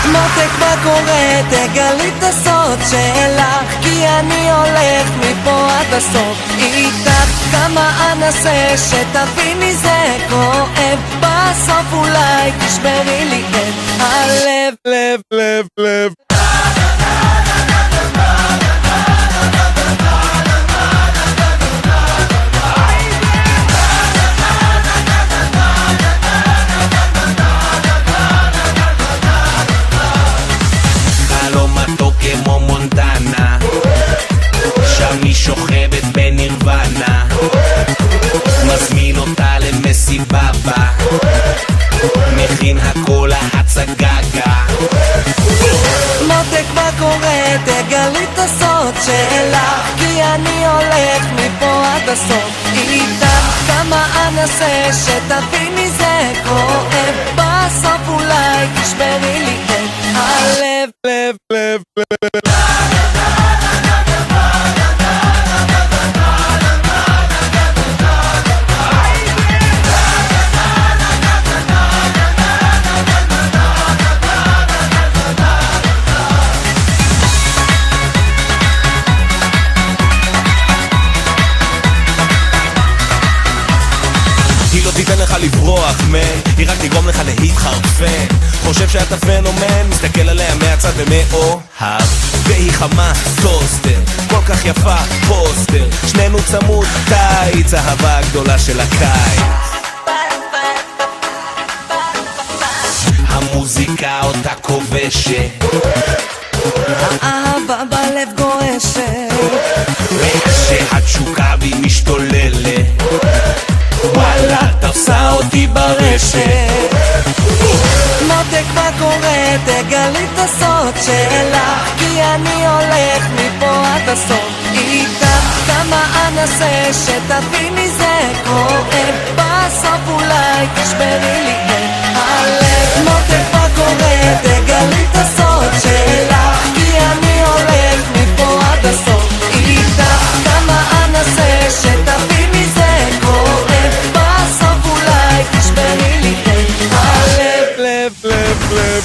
מותק מה קורה, תגלי את הסוד שלך, כי אני הולך מפה עד הסוף איתך. כמה אנסה שתביני זה כואב, בסוף אולי תשברי לי את הלב. לב, לב, לב. כמו מונטנה, שם היא שוכבת בנירוונה, מזמין אותה למסיבה בה, מכין הכל להצגגה. מותק מה קורה, תגלי את הסוד שלך, כי אני הולך מפה עד הסוף איתך. כמה אנסה שתביני זה כואב, בסוף אולי תשברי לי את הלב. לב, לב, לב. היא לא תיתן לך לברוח, מן, היא רק תגרום לך להתחרפן. חושב שאתה פנומן, מסתכל עליה מהצד ומאוהב, והיא חמה, טוסטר, כל כך יפה, פוסטר, שנינו צמוד, טייץ, אהבה הגדולה של הקיץ. המוזיקה אותה כובשת, האהבה בלב גועשת, שהתשוקה בי משתוללת, וואלה תפסה אותי ברשת. מותק מה קורה, תגלי את הסוד שלך, כי אני הולך מפה עד הסוף איתך. כמה אנסה שתביני זה כואב, בסוף אולי תשברי לי את הלב. מותק מה קורה, תגלי את הסוד שלך, כי אני הולך מפה עד הסוף איתך. כמה אנסה שתביני זה כואב, בסוף אולי תשברי לי את הלב. לב, לב, לב.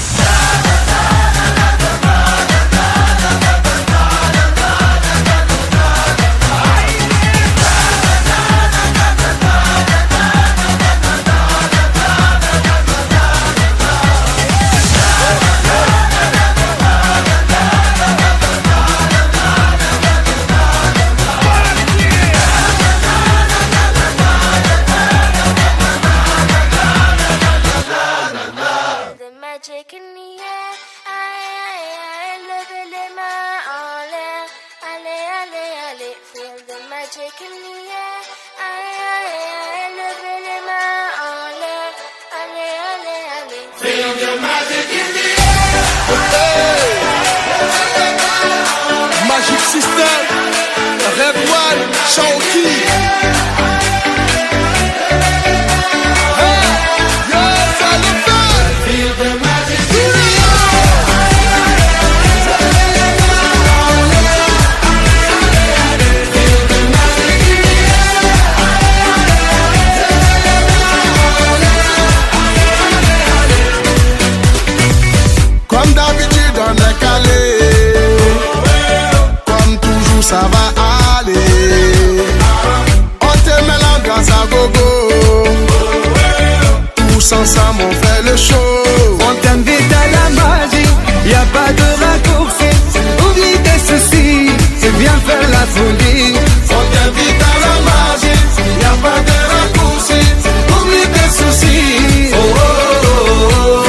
Magic in the air, aïe, levez les mains en l'air, allez, allez, allez, feel the magic in the air, aïe, levez les mains en l'air, allez, allez, allez, feel the magic in the air. Magic System, Red One, Shawty. Comme d'habitude on est calé, comme toujours ça va aller. On te met l'ambiance à gogo, tous ensemble on fait le show. On t'invite à la magie, y a pas de raccourci. Oublie tes soucis, c'est bien faire la folie. On t'invite à la magie, y a pas de raccourci. Oublie tes soucis. Oh, oh, oh, oh.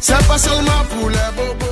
C'est pas seulement pour les bobos.